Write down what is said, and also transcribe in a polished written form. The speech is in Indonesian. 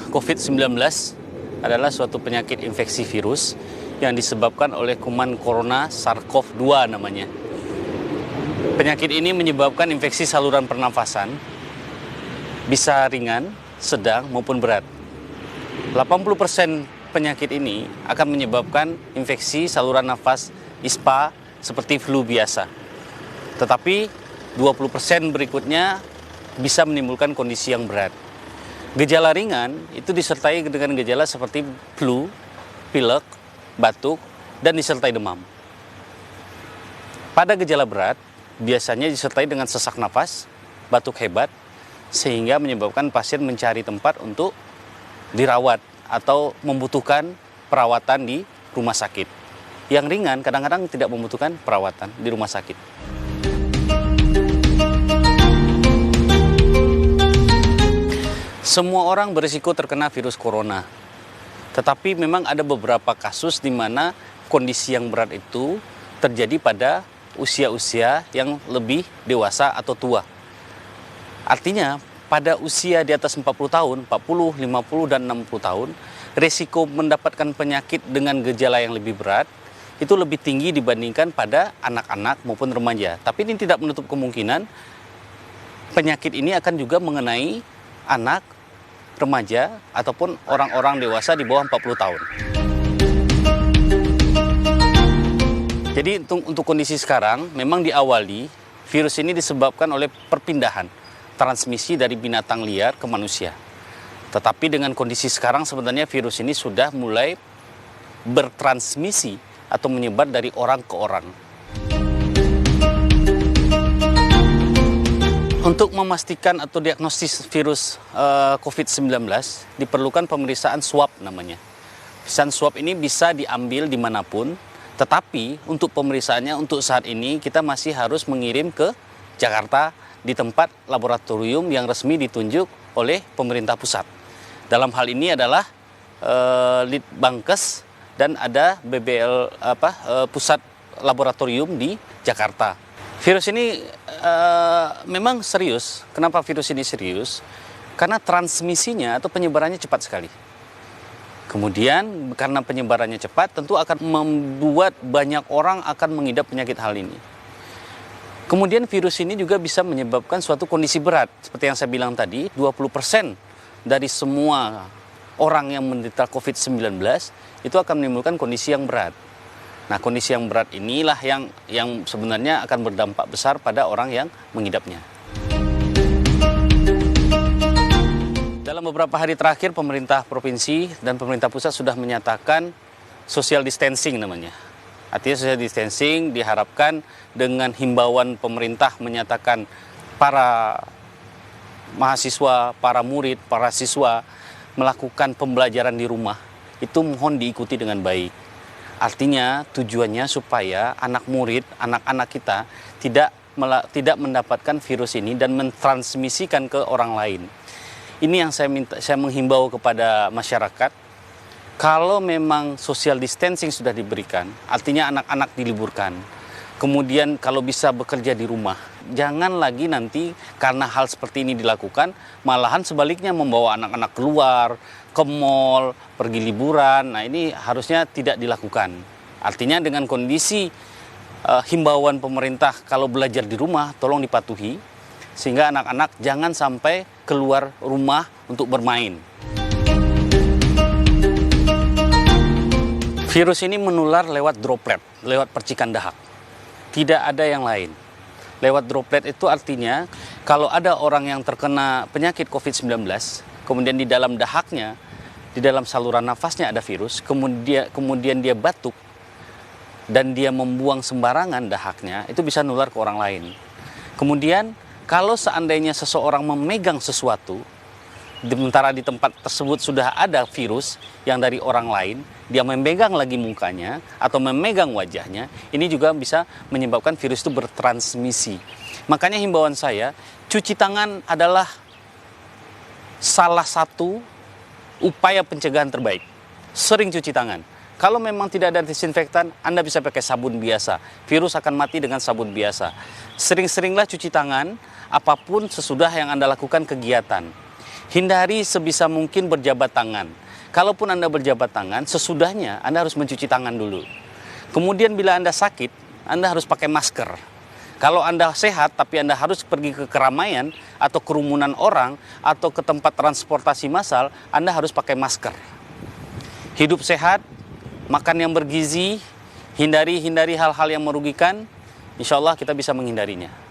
COVID-19 adalah suatu penyakit infeksi virus yang disebabkan oleh kuman corona SARS-CoV-2 namanya. Penyakit ini menyebabkan infeksi saluran pernafasan, bisa ringan, sedang, maupun berat. 80% penyakit ini akan menyebabkan infeksi saluran nafas ISPA seperti flu biasa. Tetapi 20% berikutnya bisa menimbulkan kondisi yang berat. Gejala ringan itu disertai dengan gejala seperti flu, pilek, batuk, dan disertai demam. Pada gejala berat, biasanya disertai dengan sesak nafas, batuk hebat, sehingga menyebabkan pasien mencari tempat untuk dirawat atau membutuhkan perawatan di rumah sakit. Yang ringan kadang-kadang tidak membutuhkan perawatan di rumah sakit. Semua orang berisiko terkena virus corona. Tetapi memang ada beberapa kasus di mana kondisi yang berat itu terjadi pada usia-usia yang lebih dewasa atau tua. Artinya, pada usia di atas 40 tahun, 40, 50, dan 60 tahun, risiko mendapatkan penyakit dengan gejala yang lebih berat itu lebih tinggi dibandingkan pada anak-anak maupun remaja. Tapi ini tidak menutup kemungkinan penyakit ini akan juga mengenai anak, remaja, ataupun orang-orang dewasa di bawah 40 tahun. Jadi untuk kondisi sekarang, memang diawali virus ini disebabkan oleh perpindahan transmisi dari binatang liar ke manusia. Tetapi dengan kondisi sekarang sebenarnya virus ini sudah mulai bertransmisi atau menyebar dari orang ke orang. Untuk memastikan atau diagnosis virus COVID-19 diperlukan pemeriksaan swab namanya. Pemeriksaan swab ini bisa diambil dimanapun, tetapi untuk pemeriksaannya untuk saat ini kita masih harus mengirim ke Jakarta di tempat laboratorium yang resmi ditunjuk oleh pemerintah pusat. Dalam hal ini adalah Litbangkes dan ada pusat laboratorium di Jakarta. Virus ini memang serius. Kenapa virus ini serius? Karena transmisinya atau penyebarannya cepat sekali. Kemudian karena penyebarannya cepat tentu akan membuat banyak orang akan mengidap penyakit hal ini. Kemudian virus ini juga bisa menyebabkan suatu kondisi berat. Seperti yang saya bilang tadi, 20% dari semua orang yang menderita COVID-19 itu akan menimbulkan kondisi yang berat. Nah, kondisi yang berat inilah yang sebenarnya akan berdampak besar pada orang yang mengidapnya. Dalam beberapa hari terakhir, pemerintah provinsi dan pemerintah pusat sudah menyatakan social distancing namanya. Artinya social distancing diharapkan dengan himbauan pemerintah menyatakan para mahasiswa, para murid, para siswa melakukan pembelajaran di rumah, itu mohon diikuti dengan baik. Artinya tujuannya supaya anak murid, anak-anak kita tidak mendapatkan virus ini dan mentransmisikan ke orang lain. Ini yang saya menghimbau kepada masyarakat. Kalau memang social distancing sudah diberikan, artinya anak-anak diliburkan. Kemudian kalau bisa bekerja di rumah. Jangan lagi nanti karena hal seperti ini dilakukan, malahan sebaliknya membawa anak-anak keluar, ke mall, pergi liburan. Nah, ini harusnya tidak dilakukan. Artinya dengan kondisi himbauan pemerintah kalau belajar di rumah, tolong dipatuhi. Sehingga anak-anak jangan sampai keluar rumah untuk bermain. Virus ini menular lewat droplet, lewat percikan dahak. Tidak ada yang lain. Lewat droplet itu artinya kalau ada orang yang terkena penyakit COVID-19, kemudian di dalam dahaknya, di dalam saluran nafasnya ada virus, kemudian dia batuk, dan dia membuang sembarangan dahaknya, itu bisa nular ke orang lain. Kemudian kalau seandainya seseorang memegang sesuatu, sementara di tempat tersebut sudah ada virus yang dari orang lain, dia memegang lagi mukanya atau memegang wajahnya, ini juga bisa menyebabkan virus itu bertransmisi. Makanya himbauan saya, cuci tangan adalah salah satu upaya pencegahan terbaik. Sering cuci tangan. Kalau memang tidak ada disinfektan, Anda bisa pakai sabun biasa. Virus akan mati dengan sabun biasa. Sering-seringlah cuci tangan, apapun sesudah yang Anda lakukan kegiatan. Hindari sebisa mungkin berjabat tangan. Kalaupun Anda berjabat tangan, sesudahnya Anda harus mencuci tangan dulu. Kemudian bila Anda sakit, Anda harus pakai masker. Kalau Anda sehat tapi Anda harus pergi ke keramaian atau kerumunan orang atau ke tempat transportasi massal, Anda harus pakai masker. Hidup sehat, makan yang bergizi, hindari hal-hal yang merugikan, insya Allah kita bisa menghindarinya.